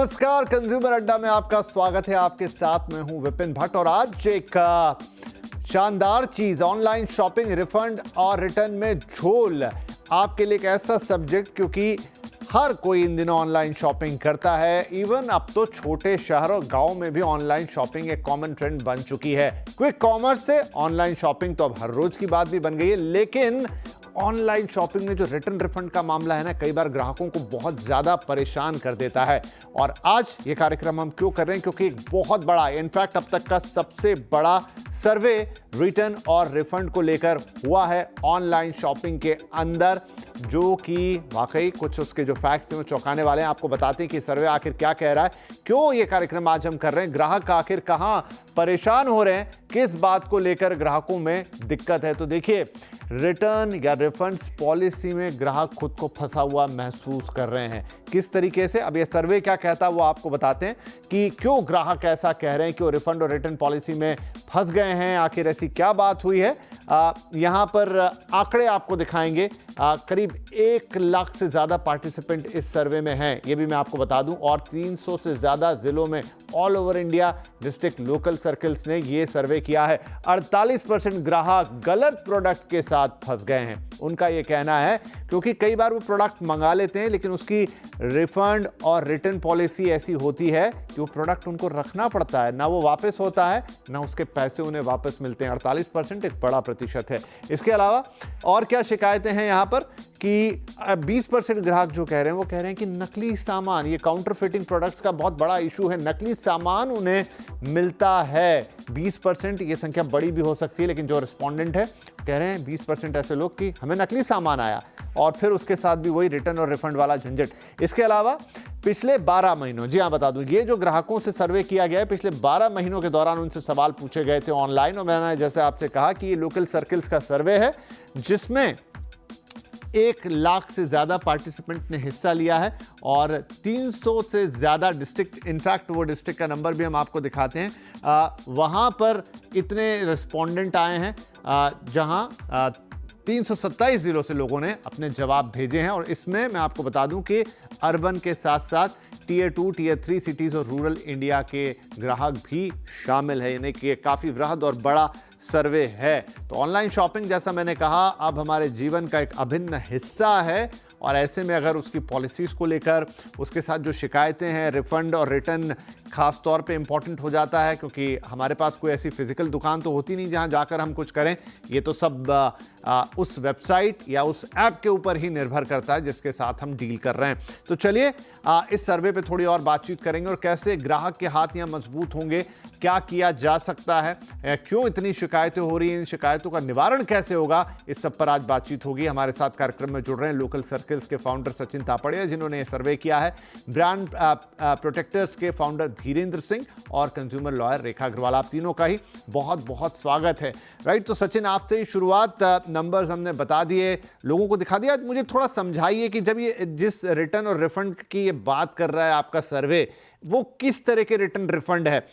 नमस्कार, कंज्यूमर अड्डा में आपका स्वागत है। आपके साथ में हूं विपिन भट्ट और आज एक शानदार चीज, ऑनलाइन शॉपिंग, रिफंड और रिटर्न में झोल, आपके लिए एक ऐसा सब्जेक्ट, क्योंकि हर कोई इन दिनों ऑनलाइन शॉपिंग करता है। इवन अब तो छोटे शहर और गांव में भी ऑनलाइन शॉपिंग एक कॉमन ट्रेंड बन चुकी है। क्विक कॉमर्स से ऑनलाइन शॉपिंग तो अब हर रोज की बात भी बन गई है, लेकिन ऑनलाइन शॉपिंग में जो रिटर्न रिफंड का मामला है ना, कई बार ग्राहकों को बहुत ज्यादा परेशान कर देता है। और आज ये कार्यक्रम हम क्यों कर रहे हैं? क्योंकि एक बहुत बड़ा, इनफैक्ट अब तक का सबसे बड़ा सर्वे रिटर्न और रिफंड को लेकर हुआ है ऑनलाइन शॉपिंग के अंदर, जो कि वाकई कुछ उसके जो फैक्ट्स हैं वो चौंकाने वाले हैं। आपको बताते हैं कि सर्वे आखिर क्या कह रहा है, क्यों ये कार्यक्रम आज हम कर रहे हैं, ग्राहक आखिर कहां परेशान हो रहे हैं, किस बात को लेकर ग्राहकों में दिक्कत है। तो देखिए, रिटर्न या रिफंड्स पॉलिसी में ग्राहक खुद को फंसा हुआ महसूस कर रहे हैं। किस तरीके से, अब ये सर्वे क्या कहता है वो आपको बताते हैं कि क्यों ग्राहक ऐसा कह रहे हैं कि वो रिफंड और रिटर्न पॉलिसी में फंस गए हैं, आखिर ऐसी क्या बात हुई है। यहां पर आंकड़े आपको दिखाएंगे। करीब 1 लाख से ज्यादा पार्टिसिपेंट इस सर्वे में हैं, ये भी मैं आपको बता दूं, और 300 से ज्यादा जिलों में all over India district local circles ने ये सर्वे किया है। 48% ग्राहक गलत प्रोडक्ट के साथ फंस गए हैं, उनका ये कहना है, क्योंकि कई बार वो प्रोडक्ट मंगा लेते हैं लेकिन उसकी रिफंड और रिटर्न पॉलिसी ऐसी होती है कि वो प्रोडक्ट उनको रखना पड़ता है, ना वो वापस होता है ना उसके पैसे उन्हें वापस मिलते हैं। 48% एक बड़ा प्रतिशत है। इसके अलावा और क्या शिकायतें हैं यहाँ पर कि 20% ग्राहक जो कह रहे हैं वो कह रहे हैं कि नकली सामान, ये काउंटरफिटिंग प्रोडक्ट्स का बहुत बड़ा इशू है, नकली सामान उन्हें मिलता है। 20%, ये संख्या बड़ी भी हो सकती है, लेकिन जो रिस्पोंडेंट है कह रहे हैं 20% ऐसे लोग कि हमें नकली सामान आया और फिर उसके साथ भी वही रिटर्न और रिफंड वाला झंझट। इसके अलावा पिछले 12 महीनों, जी हाँ बता दूं, ये जो ग्राहकों से सर्वे किया गया है, पिछले 12 महीनों के दौरान उनसे सवाल पूछे गए थे ऑनलाइन, और मैंने जैसे आपसे कहा कि ये लोकल सर्कल्स का सर्वे है जिसमें 1 लाख से ज्यादा पार्टिसिपेंट ने हिस्सा लिया है और 300 से ज्यादा डिस्ट्रिक्ट, इनफैक्ट वो डिस्ट्रिक्ट का नंबर भी हम आपको दिखाते हैं, वहां पर इतने रिस्पोंडेंट आए हैं जहां 327 जिलों से लोगों ने अपने जवाब भेजे हैं। और इसमें मैं आपको बता दूं कि अर्बन के साथ साथ टियर 2, टियर 3 सिटीज और रूरल इंडिया के ग्राहक भी शामिल है, यानी कि काफी वृहद और बड़ा सर्वे है। तो ऑनलाइन शॉपिंग, जैसा मैंने कहा, अब हमारे जीवन का एक अभिन्न हिस्सा है, और ऐसे में अगर उसकी पॉलिसीज को लेकर, उसके साथ जो शिकायतें हैं, रिफंड और रिटर्न खास तौर पे इंपॉर्टेंट हो जाता है, क्योंकि हमारे पास कोई ऐसी फिजिकल दुकान तो होती नहीं जहां जाकर हम कुछ करें। ये तो सब उस वेबसाइट या उस ऐप के ऊपर ही निर्भर करता है जिसके साथ हम डील कर रहे हैं। तो चलिए इस सर्वे पे थोड़ी और बातचीत करेंगे और कैसे ग्राहक के हाथ यहाँ मजबूत होंगे, क्या किया जा सकता है, क्यों इतनी शिकायतें हो रही हैं, इन शिकायतों का निवारण कैसे होगा, इस सब पर आज बातचीत होगी। हमारे साथ कार्यक्रम में जुड़ रहे हैं लोकल सर्कल्स के फाउंडर सचिन तापड़िया, जिन्होंने ये सर्वे किया है, ब्रांड प्रोटेक्टर्स के फाउंडर धीरेन्द्र सिंह और कंज्यूमर लॉयर रेखा अग्रवाल। आप तीनों का ही बहुत बहुत स्वागत है। राइट, तो सचिन, आपसे ही शुरुआत, नंबर्स हमने बता दिए, लोगों को दिखा दिया, मुझे थोड़ा समझाइए कि जब ये जिस रिटर्न और रिफंड की ये बात कर रहा है आपका सर्वे, वो किस तरह के रिटर्न रिफंड है।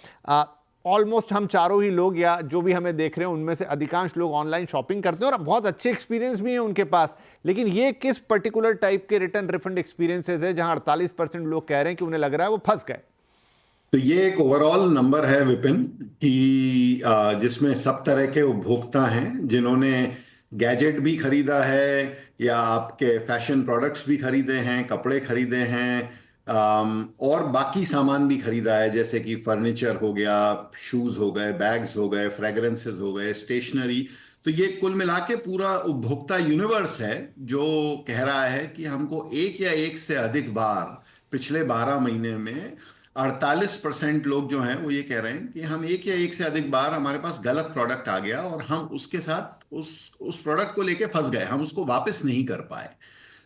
ऑलमोस्ट हम चारों ही लोग या जो भी हमें देख रहे हैं उनमें से अधिकांश लोग ऑनलाइन शॉपिंग करते हैं और बहुत अच्छे एक्सपीरियंस भी हैं उनके पास, लेकिन ये किस पर्टिकुलर टाइप के रिटर्न रिफंड एक्सपीरियंसेस है जहां 48% लोग कह रहे हैं कि उन्हें लग रहा है वो फंस गए? तो ये एक ओवरऑल नंबर है विपिन, कि जिसमें सब तरह के उपभोक्ता हैं जिन्होंने गैजेट भी खरीदा है या आपके फैशन प्रोडक्ट्स भी खरीदे हैं, कपड़े खरीदे हैं, और बाकी सामान भी खरीदा है, जैसे कि फर्नीचर हो गया, शूज हो गए, बैग्स हो गए, फ्रेग्रेंसेस हो गए, स्टेशनरी। तो ये कुल मिला के पूरा उपभोक्ता यूनिवर्स है जो कह रहा है कि हमको एक या एक से अधिक बार पिछले 12 महीने में 48% लोग जो हैं वो ये कह रहे हैं कि हम एक या एक से अधिक बार हमारे पास गलत प्रोडक्ट आ गया और हम उसके साथ उस प्रोडक्ट को लेके फंस गए, हम उसको वापस नहीं कर पाए।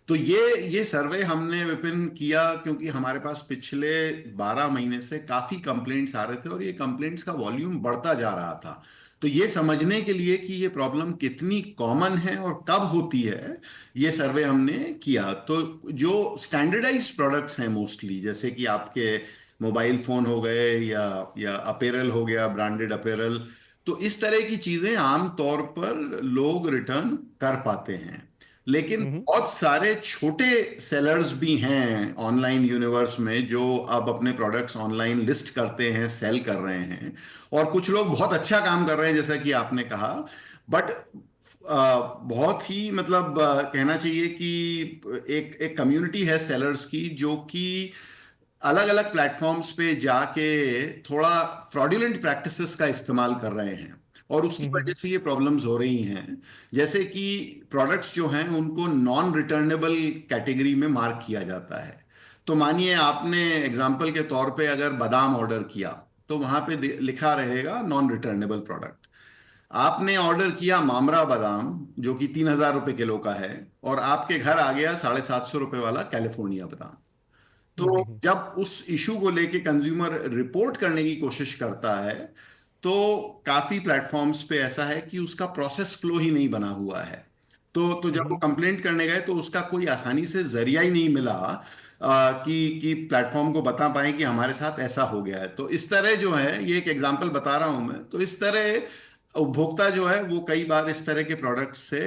तो ये सर्वे हमने विपिन किया क्योंकि हमारे पास पिछले 12 महीने से काफी कंप्लेंट्स आ रहे थे और ये कंप्लेंट्स का वॉल्यूम बढ़ता जा रहा था। तो ये समझने के लिए कि ये प्रॉब्लम कितनी कॉमन है और कब होती है, ये सर्वे हमने किया। तो जो स्टैंडर्डाइज्ड प्रोडक्ट्स हैं मोस्टली, जैसे कि आपके मोबाइल फोन हो गए या अपेरल हो गया, ब्रांडेड अपेरल, तो इस तरह की चीजें आम तौर पर लोग रिटर्न कर पाते हैं। लेकिन बहुत सारे छोटे सेलर्स भी हैं ऑनलाइन यूनिवर्स में जो अब अपने प्रोडक्ट्स ऑनलाइन लिस्ट करते हैं, सेल कर रहे हैं, और कुछ लोग बहुत अच्छा काम कर रहे हैं जैसा कि आपने कहा। बट बहुत ही मतलब कहना चाहिए कि एक एक कम्युनिटी है सेलर्स की जो कि अलग अलग प्लेटफॉर्म्स पे जाके थोड़ा फ्रॉडुलेंट प्रैक्टिसेस का इस्तेमाल कर रहे हैं, और उसकी वजह से ये प्रॉब्लम्स हो रही हैं। जैसे कि प्रोडक्ट्स जो हैं उनको नॉन रिटर्नेबल कैटेगरी में मार्क किया जाता है। तो मानिए आपने एग्जांपल के तौर पे अगर बादाम ऑर्डर किया तो वहां पे लिखा रहेगा नॉन रिटर्नेबल प्रोडक्ट। आपने ऑर्डर किया मामरा बादाम जो कि 3,000 रुपये किलो का है, और आपके घर आ गया 750 रुपये वाला कैलिफोर्निया बादाम। तो जब उस इशू को लेके कंज्यूमर रिपोर्ट करने की कोशिश करता है तो काफी प्लेटफॉर्म्स पे ऐसा है कि उसका प्रोसेस फ्लो ही नहीं बना हुआ है। तो जब वो कंप्लेंट करने गए तो उसका कोई आसानी से जरिया ही नहीं मिला कि प्लेटफॉर्म को बता पाए कि हमारे साथ ऐसा हो गया है। तो इस तरह जो है, ये एक एग्जांपल बता रहा हूं मैं, तो इस तरह उपभोक्ता जो है वो कई बार इस तरह के प्रोडक्ट्स से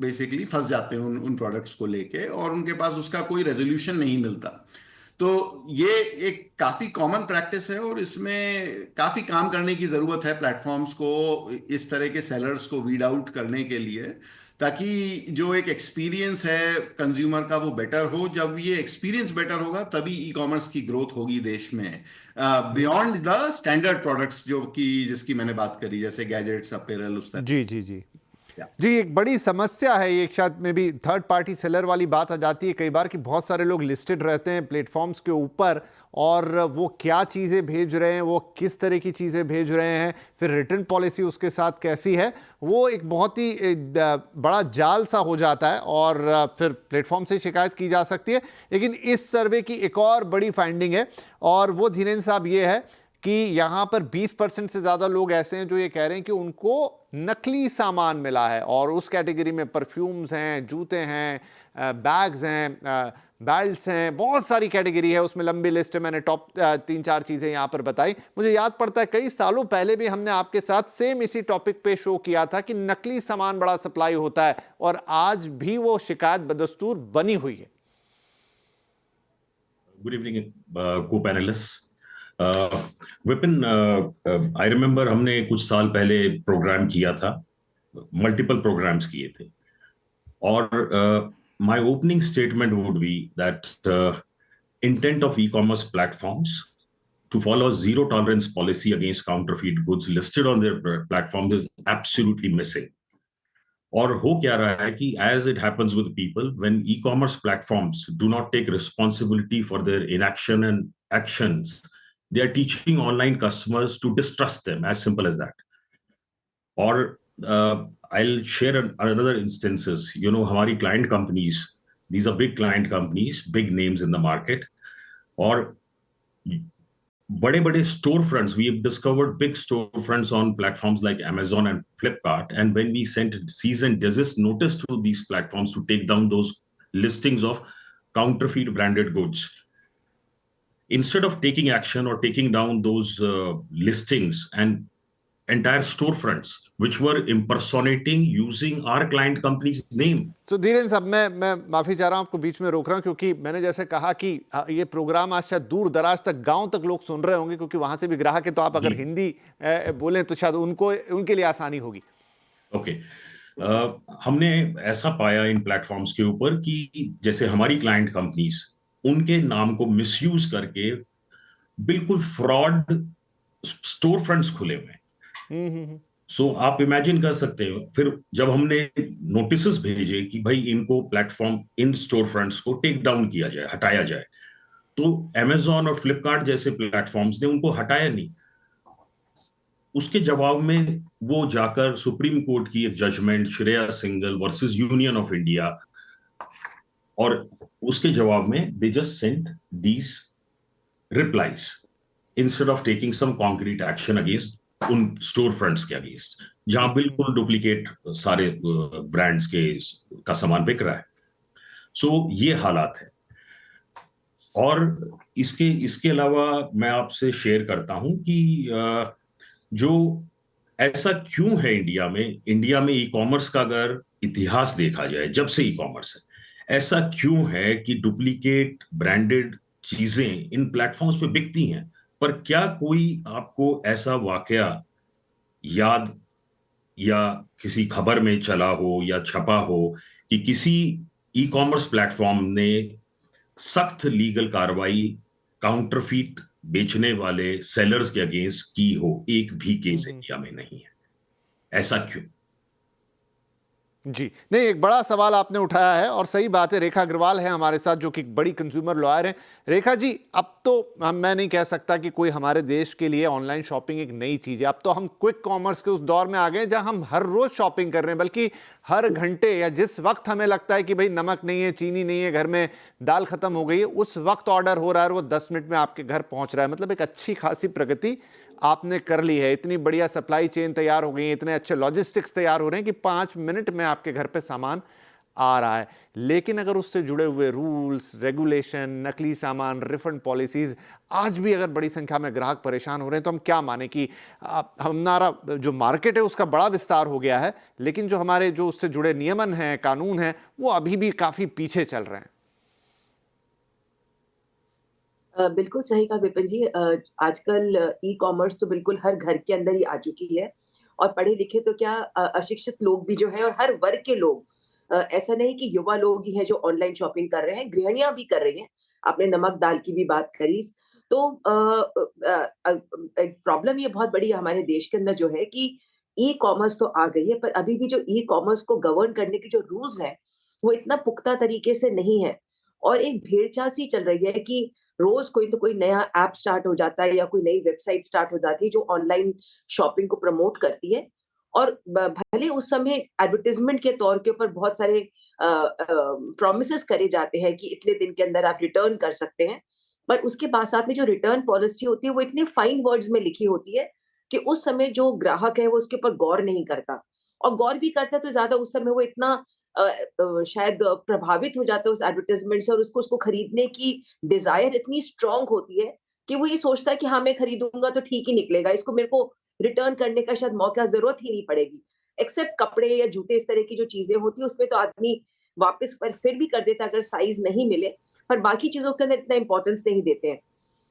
बेसिकली फंस जाते हैं उन प्रोडक्ट्स को लेके, और उनके पास उसका कोई रेजोल्यूशन नहीं मिलता। तो ये एक काफी कॉमन प्रैक्टिस है, और इसमें काफी काम करने की जरूरत है प्लेटफॉर्म्स को इस तरह के सेलर्स को वीड आउट करने के लिए, ताकि जो एक एक्सपीरियंस है कंज्यूमर का वो बेटर हो। जब ये एक्सपीरियंस बेटर होगा तभी ई कॉमर्स की ग्रोथ होगी देश में, बियॉन्ड द स्टैंडर्ड प्रोडक्ट्स जो कि जिसकी मैंने बात करी, जैसे गैजेट्स, अपैरल, उस तरह। जी जी जी जी, एक बड़ी समस्या है ये, शायद में भी थर्ड पार्टी सेलर वाली बात आ जाती है कई बार कि बहुत सारे लोग लिस्टेड रहते हैं प्लेटफॉर्म्स के ऊपर, और वो क्या चीज़ें भेज रहे हैं, वो किस तरह की चीज़ें भेज रहे हैं, फिर रिटर्न पॉलिसी उसके साथ कैसी है, वो एक बहुत ही बड़ा जाल सा हो जाता है, और फिर प्लेटफॉर्म से शिकायत की जा सकती है। लेकिन इस सर्वे की एक और बड़ी फाइंडिंग है, और वो धीरेन्द्र साहब ये है कि यहाँ पर 20% से ज़्यादा लोग ऐसे हैं जो ये कह रहे हैं कि उनको नकली सामान मिला है, और उस कैटेगरी में परफ्यूम्स हैं, जूते हैं, बैग्स हैं, बेल्ट्स हैं, बहुत सारी कैटेगरी है, उसमें लंबी लिस्ट है। मैंने टॉप 3-4 चीज़ें यहाँ पर बताई। मुझे याद पड़ता है कई सालों पहले भी हमने आपके साथ सेम इसी टॉपिक पे शो किया था कि नकली सामान बड़ा सप्लाई होता है, और आज भी वो शिकायत बदस्तूर बनी हुई है। गुड इवनिंग को पैनलिस्ट। विपिन, आई रिमेम्बर हमने कुछ साल पहले प्रोग्राम किया था, मल्टीपल प्रोग्राम्स किए थे, और my opening statement would be that intent of e-commerce platforms to follow a zero tolerance policy against counterfeit goods listed on their platforms is absolutely missing. और हो क्या रहा है कि as it happens with people, when e-commerce platforms do not take responsibility for their inaction and actions, they are teaching online customers to distrust them, as simple as that. Or I'll share another instances. You know, हमारी client companies, these are big client companies, big names in the market, और बड़े बड़े storefronts. We have discovered big storefronts on platforms like Amazon and Flipkart, and when we sent cease and desist notice to these platforms to take down those listings of counterfeit branded goods, instead of taking action or taking down those listings and entire storefronts which were impersonating using our client company's name. तो धीरेन्द्र साहब, मैं माफी चाह रहा हूं, आपको बीच में रोक रहा हूं, क्योंकि मैंने जैसे कहा कि ये प्रोग्राम आज शायद दूर दराज तक, गांव तक लोग सुन रहे होंगे, क्योंकि वहां से भी ग्राहक है, तो आप अगर हिंदी बोलें तो शायद उनके लिए आसानी होगी। ओके, हमने ऐसा पाया इन प्लेटफॉर्म्स के ऊपर कि जैसे हमारी क्लाइंट कंपनीज उनके नाम को मिसयूज करके बिल्कुल फ्रॉड स्टोर फ्रंट्स खुले हुए हैं। सो आप इमेजिन कर सकते हो, फिर जब हमने नोटिस भेजे कि भाई इनको प्लेटफॉर्म, इन स्टोर फ्रंट्स को टेक डाउन किया जाए, हटाया जाए, तो Amazon और फ्लिपकार्ट जैसे प्लेटफॉर्म्स ने उनको हटाया नहीं। उसके जवाब में वो जाकर सुप्रीम कोर्ट की एक judgment, Shreya Singhal versus union of India, और उसके जवाब में they just sent these replies instead of taking some concrete action against उन स्टोर फ्रंट्स के अगेंस्ट, जहां बिल्कुल डुप्लीकेट सारे ब्रांड्स का सामान बिक रहा है। सो ये हालात है। और इसके अलावा मैं आपसे शेयर करता हूं कि जो ऐसा क्यों है इंडिया में ई कॉमर्स का अगर इतिहास देखा जाए, जब से ई कॉमर्स है, ऐसा क्यों है कि डुप्लीकेट ब्रांडेड चीजें इन प्लेटफॉर्म्स पे बिकती हैं? पर क्या कोई आपको ऐसा वाकया याद या किसी खबर में चला हो या छपा हो कि किसी ई कॉमर्स प्लेटफॉर्म ने सख्त लीगल कार्रवाई काउंटरफीट बेचने वाले सेलर्स के अगेंस्ट की हो? एक भी केस इंडिया में नहीं है। ऐसा क्यों? जी नहीं, एक बड़ा सवाल आपने उठाया है और सही बात है। रेखा अग्रवाल है हमारे साथ, जो कि बड़ी कंज्यूमर लॉयर हैं। रेखा जी, अब तो मैं नहीं कह सकता कि कोई हमारे देश के लिए ऑनलाइन शॉपिंग एक नई चीज है। अब तो हम क्विक कॉमर्स के उस दौर में आ गए जहां हम हर रोज शॉपिंग कर रहे हैं, बल्कि हर घंटे या जिस वक्त हमें लगता है कि भाई नमक नहीं है, चीनी नहीं है, घर में दाल खत्म हो गई है, उस वक्त ऑर्डर हो रहा है और वो 10 मिनट में आपके घर पहुंच रहा है। मतलब एक अच्छी खासी प्रगति आपने कर ली है। इतनी बढ़िया सप्लाई चेन तैयार हो गई है, इतने अच्छे लॉजिस्टिक्स तैयार हो रहे हैं कि 5 मिनट में आपके घर पे सामान आ रहा है। लेकिन अगर उससे जुड़े हुए रूल्स, रेगुलेशन, नकली सामान, रिफंड पॉलिसीज, आज भी अगर बड़ी संख्या में ग्राहक परेशान हो रहे हैं, तो हम क्या माने कि हमारा जो मार्केट है उसका बड़ा विस्तार हो गया है, लेकिन जो हमारे जो उससे जुड़े नियमन हैं, कानून हैं, वो अभी भी काफी पीछे चल रहे हैं। बिल्कुल सही कहा विपिन जी। आजकल ई कॉमर्स तो बिल्कुल हर घर के अंदर ही आ चुकी है, और पढ़े लिखे तो क्या, अशिक्षित लोग भी जो है, और हर वर्ग के लोग, ऐसा नहीं कि युवा लोग ही हैं जो ऑनलाइन शॉपिंग कर रहे हैं, गृहिणियां भी कर रही हैं। आपने नमक दाल की भी बात करी, तो प्रॉब्लम ये बहुत बड़ी है हमारे देश के अंदर जो है कि ई कॉमर्स तो आ गई है, पर अभी भी जो ई कॉमर्स को गवर्न करने के जो रूल्स हैं वो इतना पुख्ता तरीके से नहीं है, और एक भेड़चाल सी चल रही है कि रोज कोई तो कोई नया ऐप स्टार्ट हो जाता है या कोई नई वेबसाइट स्टार्ट हो जाती है जो ऑनलाइन शॉपिंग को प्रमोट करती है। और भले उस समय एडवर्टाइजमेंट के तौर के ऊपर बहुत सारे प्रॉमिसेस करे जाते हैं कि इतने दिन के अंदर आप रिटर्न कर सकते हैं, पर उसके बाद साथ में जो रिटर्न पॉलिसी होती है वो इतने फाइन वर्ड्स में लिखी होती है कि उस समय जो ग्राहक है वो उसके ऊपर गौर नहीं करता, और गौर भी करता है तो ज्यादा उस समय वो इतना शायद प्रभावित हो जाता है उस एडवर्टाइजमेंट से, और उसको उसको खरीदने की डिजायर इतनी स्ट्रांग होती है कि वो ये सोचता है कि हाँ मैं खरीदूंगा तो ठीक ही निकलेगा, इसको मेरे को रिटर्न करने का शायद मौका जरूरत ही नहीं पड़ेगी। एक्सेप्ट कपड़े या जूते, इस तरह की जो चीजें होती है उसमें तो आदमी वापस पर फिर भी कर देता अगर साइज नहीं मिले, पर बाकी चीजों के अंदर इतना इंपॉर्टेंस नहीं देते हैं।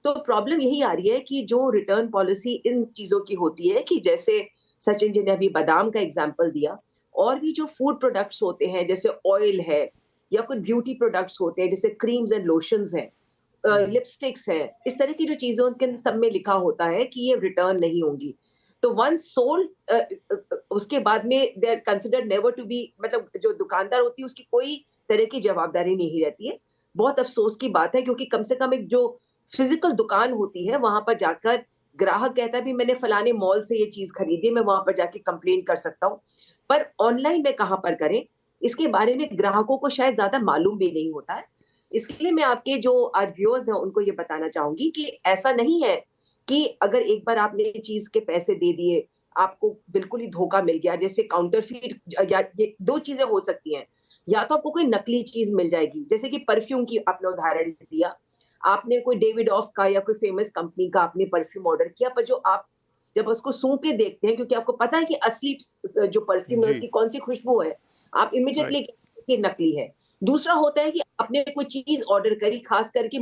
तो प्रॉब्लम यही आ रही है कि जो रिटर्न पॉलिसी इन चीजों की होती है, कि जैसे सचिन जी ने अभी बादाम का एग्जाम्पल दिया, और भी जो फूड प्रोडक्ट्स होते हैं जैसे ऑयल है, या कुछ ब्यूटी प्रोडक्ट्स होते हैं जैसे क्रीम्स एंड लोशंस हैं, लिपस्टिक्स हैं, इस तरह की जो चीजों के सब में लिखा होता है कि ये रिटर्न नहीं होंगी। तो वंस सोल्ड, उसके बाद में they are considered never to be, मतलब जो दुकानदार होती है उसकी कोई तरह की जवाबदारी नहीं रहती है। बहुत अफसोस की बात है, क्योंकि कम से कम एक जो फिजिकल दुकान होती है वहां पर जाकर ग्राहक कहता है भी मैंने फलाने मॉल से ये चीज खरीदी, मैं वहां पर जाके कंप्लेन कर सकता हूँ, पर ऑनलाइन में कहां पर करें, इसके बारे में ग्राहकों को शायद ज्यादा मालूम भी नहीं होता है। इसके लिए मैं आपके जो व्यूअर्स हैं उनको ये बताना चाहूंगी कि ऐसा नहीं है कि अगर एक बार आपने चीज के पैसे दे दिए आपको बिल्कुल ही धोखा मिल गया। जैसे काउंटरफीट, या ये दो चीजें हो सकती हैं, या तो आपको कोई नकली चीज मिल जाएगी, जैसे कि परफ्यूम की आपने उदाहरण दिया, आपने कोई डेविड ऑफ का या कोई फेमस कंपनी का आपने परफ्यूम ऑर्डर किया, पर जो आप जब उसको सूंघ के देखते हैं, क्योंकि आपको पता है कि असली जो परफ्यूम है उसकी कौन सी खुशबू है, आप इमिडिएटली नकली है। दूसरा होता है कि आपने कोई चीज ऑर्डर करी, खास करके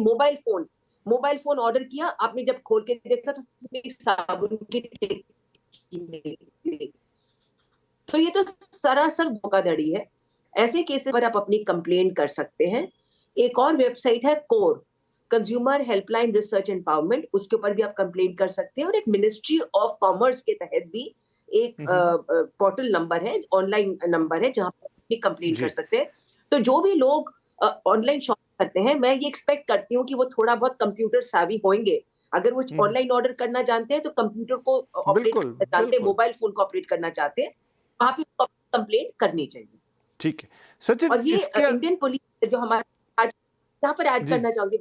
मोबाइल फोन ऑर्डर किया, आपने जब खोल के देखा तो उसमें साबुन की टिक्की निकली। तो ये तो सरासर धोखाधड़ी है। ऐसे केसेस पर आप अपनी कंप्लेंट कर सकते हैं। एक और वेबसाइट है core, consumer helpline research empowerment, उसके ऊपर भी आप कंप्लेंट कर सकते हैं। और एक मिनिस्ट्री ऑफ कॉमर्स के तहत भी एक पोर्टल नंबर है, ऑनलाइन नंबर है, जहां पर अपनी कंप्लेंट कर सकते हैं। तो जो भी लोग ऑनलाइन शॉपिंग करते हैं, मैं ये एक्सपेक्ट करती हूँ कि वो थोड़ा बहुत कंप्यूटर सावी होंगे। अगर वो ऑनलाइन ऑर्डर करना जानते हैं तो कंप्यूटर को ऑपरेट करना जानते हैं, मोबाइल फोन को ऑपरेट करना चाहते हैं, वहां पे कंप्लेंट करनी चाहिए। ठीक है सचिन, और ये इंडियन पुलिस जो हमारे यहाँ पर ऐड करना चाहूंगी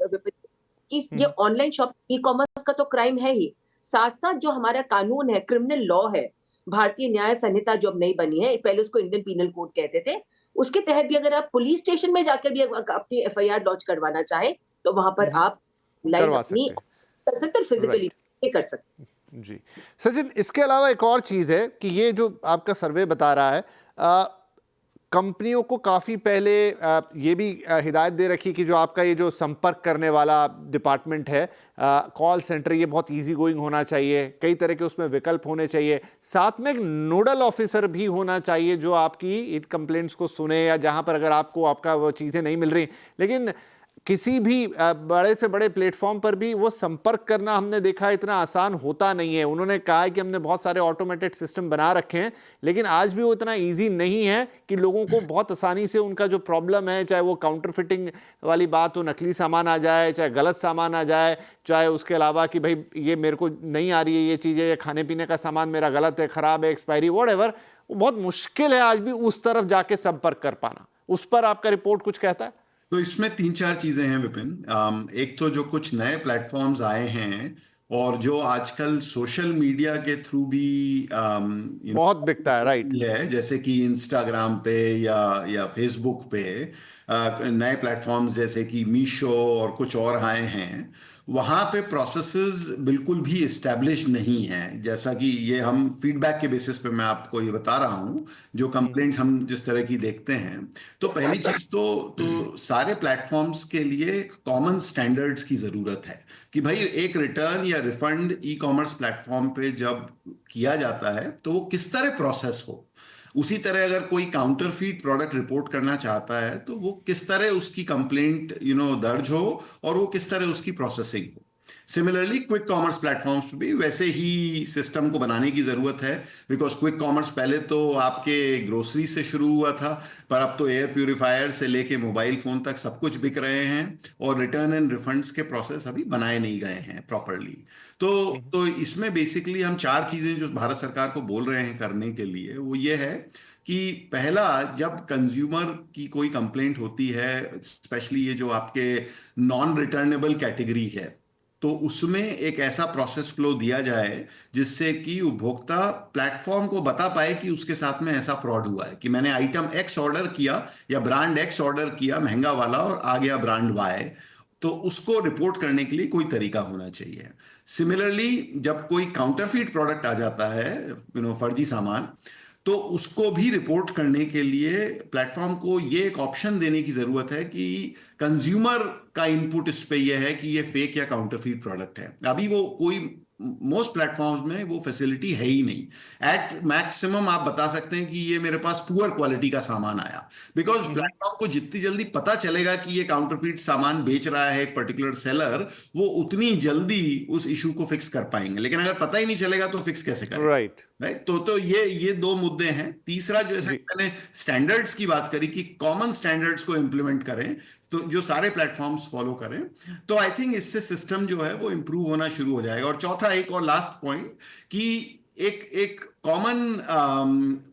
कि ये ऑनलाइन शॉप ई कॉमर्स का तो क्राइम है ही, साथ साथ जो हमारा कानून है, क्रिमिनल लॉ है, भारतीय न्याय संहिता जो अब नई बनी है, पहले उसको इंडियन पीनल कोड कहते थे, उसके तहत भी अगर आप पुलिस स्टेशन में जाकर भी अपनी एफआईआर लॉन्च करवाना चाहे तो वहां पर आप लाइन अपनी कर सकते और फिजिकली कर सकते। जी सचिन, इसके अलावा एक और चीज़ है कि ये जो आपका सर्वे बता रहा है, कंपनियों को काफ़ी पहले ये भी हिदायत दे रखी कि जो आपका ये जो संपर्क करने वाला डिपार्टमेंट है, कॉल सेंटर, ये बहुत इजी गोइंग होना चाहिए, कई तरह के उसमें विकल्प होने चाहिए, साथ में एक नोडल ऑफिसर भी होना चाहिए जो आपकी इन कंप्लेंट्स को सुने, या जहां पर अगर आपको आपका वो चीज़ें नहीं मिल रही। लेकिन किसी भी बड़े से बड़े प्लेटफॉर्म पर भी वो संपर्क करना हमने देखा इतना आसान होता नहीं है। उन्होंने कहा है कि हमने बहुत सारे ऑटोमेटेड सिस्टम बना रखे हैं, लेकिन आज भी वो इतना इजी नहीं है कि लोगों को बहुत आसानी से उनका जो प्रॉब्लम है, चाहे वो काउंटरफिटिंग वाली बात हो, नकली सामान आ जाए, चाहे गलत सामान आ जाए, चाहे उसके अलावा कि भाई ये मेरे को नहीं आ रही है ये चीज़ें, ये खाने पीने का सामान मेरा गलत है, ख़राब है, एक्सपायरी, व्हाटएवर, वो बहुत मुश्किल है आज भी उस तरफ जाके संपर्क कर पाना। उस पर आपका रिपोर्ट कुछ कहता है? तो इसमें 3-4 चीजें हैं विपिन। एक तो जो कुछ नए प्लेटफॉर्म्स आए हैं और जो आजकल सोशल मीडिया के थ्रू भी बहुत बिकता है, राइट? है, जैसे कि इंस्टाग्राम पे या फेसबुक पे नए प्लेटफॉर्म्स जैसे कि मीशो और कुछ और आए हैं। वहाँ पे प्रोसेसेस बिल्कुल भी इस्टेब्लिश नहीं है, जैसा कि ये हम फीडबैक के बेसिस पे मैं आपको ये बता रहा हूँ, जो कंप्लेंट्स हम जिस तरह की देखते हैं। तो पहली चीज तो सारे प्लेटफॉर्म्स के लिए कॉमन स्टैंडर्ड्स की जरूरत है कि भाई एक रिटर्न या रिफंड ई कॉमर्स प्लेटफॉर्म पे जब किया जाता है तो वो किस तरह प्रोसेस हो। उसी तरह अगर कोई काउंटरफीट प्रोडक्ट रिपोर्ट करना चाहता है तो वो किस तरह उसकी कंप्लेंट दर्ज हो और वो किस तरह उसकी प्रोसेसिंग हो। सिमिलरली क्विक कॉमर्स प्लेटफॉर्म्स पे भी वैसे ही सिस्टम को बनाने की जरूरत है, बिकॉज क्विक कॉमर्स पहले तो आपके ग्रोसरी से शुरू हुआ था, पर अब तो एयर प्यूरिफायर से लेके मोबाइल फोन तक सब कुछ बिक रहे हैं और रिटर्न एंड रिफंड्स के प्रोसेस अभी बनाए नहीं गए हैं प्रॉपरली। तो इसमें बेसिकली हम 4 चीजें जो भारत सरकार को बोल रहे हैं करने के लिए, वो ये है कि पहला, जब कंज्यूमर की कोई कंप्लेंट होती है, स्पेशली ये जो आपके नॉन रिटर्नेबल कैटेगरी है, तो उसमें एक ऐसा प्रोसेस फ्लो दिया जाए जिससे कि उपभोक्ता प्लेटफॉर्म को बता पाए कि उसके साथ में ऐसा फ्रॉड हुआ है, कि मैंने आइटम एक्स ऑर्डर किया या ब्रांड एक्स ऑर्डर किया महंगा वाला और आ गया ब्रांड वाई, तो उसको रिपोर्ट करने के लिए कोई तरीका होना चाहिए। सिमिलरली जब कोई काउंटरफीट प्रोडक्ट आ जाता है, फर्जी सामान, तो उसको भी रिपोर्ट करने के लिए प्लेटफॉर्म को ये एक ऑप्शन देने की जरूरत है कि कंज्यूमर का इनपुट इस पे ये है कि ये फेक या काउंटरफीट प्रोडक्ट है। अभी वो कोई मोस्ट प्लेटफॉर्म्स में वो फैसिलिटी है ही नहीं। एट मैक्सिमम आप बता सकते हैं कि ये मेरे पास पुअर क्वालिटी का सामान आया, बिकॉज प्लेटफॉर्म को जितनी जल्दी पता चलेगा कि ये काउंटरफीट सामान बेच रहा है एक पर्टिकुलर सेलर, वो उतनी जल्दी उस इशू को फिक्स कर पाएंगे। लेकिन अगर पता ही नहीं चलेगा तो फिक्स कैसे करें? राइट। तो ये 2 मुद्दे हैं। तीसरा, जैसे मैंने स्टैंडर्ड्स की बात करी कि कॉमन स्टैंडर्ड्स को इंप्लीमेंट करें, तो जो सारे प्लेटफॉर्म्स फॉलो करें, तो आई थिंक इससे सिस्टम जो है वो इंप्रूव होना शुरू हो जाएगा। और चौथा, एक और लास्ट पॉइंट, कि एक कॉमन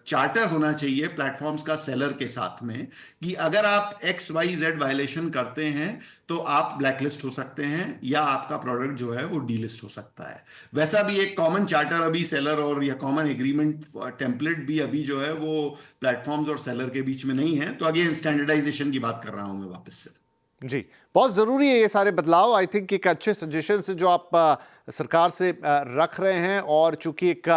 चार्टर होना चाहिए प्लेटफॉर्म्स का सेलर के साथ में, कि अगर आप XYZ वायलेशन करते हैं तो आप ब्लैकलिस्ट हो सकते हैं या आपका प्रोडक्ट जो है वो डीलिस्ट हो सकता है। वैसा भी एक कॉमन चार्टर अभी सेलर और या कॉमन एग्रीमेंट टेम्पलेट भी अभी जो है वो प्लेटफॉर्म्स और सेलर के बीच में नहीं है। तो अगेन स्टैंडर्डाइजेशन की बात कर रहा हूं मैं वापस से। जी, बहुत ज़रूरी है ये सारे बदलाव। आई थिंक एक अच्छे सजेशंस जो आप सरकार से रख रहे हैं, और चूंकि एक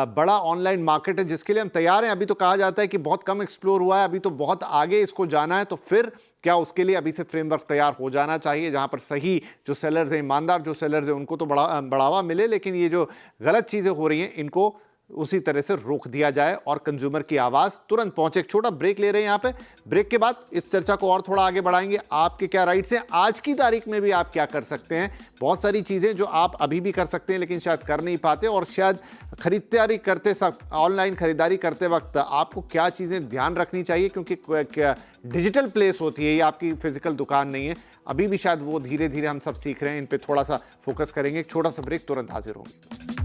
बड़ा ऑनलाइन मार्केट है जिसके लिए हम तैयार हैं। अभी तो कहा जाता है कि बहुत कम एक्सप्लोर हुआ है, अभी तो बहुत आगे इसको जाना है। तो फिर क्या उसके लिए अभी से फ्रेमवर्क तैयार हो जाना चाहिए, जहां पर सही जो सेलर्स हैं, ईमानदार जो सेलर्स हैं, उनको तो बढ़ावा मिले, लेकिन ये जो गलत चीज़ें हो रही हैं इनको उसी तरह से रोक दिया जाए और कंज्यूमर की आवाज तुरंत पहुंचे। एक छोटा ब्रेक ले रहे हैं यहाँ पे। ब्रेक के बाद इस चर्चा को और थोड़ा आगे बढ़ाएंगे। आपके क्या राइट्स हैं, आज की तारीख में भी आप क्या कर सकते हैं। बहुत सारी चीजें जो आप अभी भी कर सकते हैं लेकिन शायद कर नहीं पाते, और शायद खरीदारी करते ऑनलाइन खरीदारी करते वक्त आपको क्या चीजें ध्यान रखनी चाहिए, क्योंकि डिजिटल प्लेस होती है, ये आपकी फिजिकल दुकान नहीं है। अभी भी शायद वो धीरे धीरे हम सब सीख रहे हैं, इन पे थोड़ा सा फोकस करेंगे। एक छोटा सा ब्रेक, तुरंत हाजिर होंगे।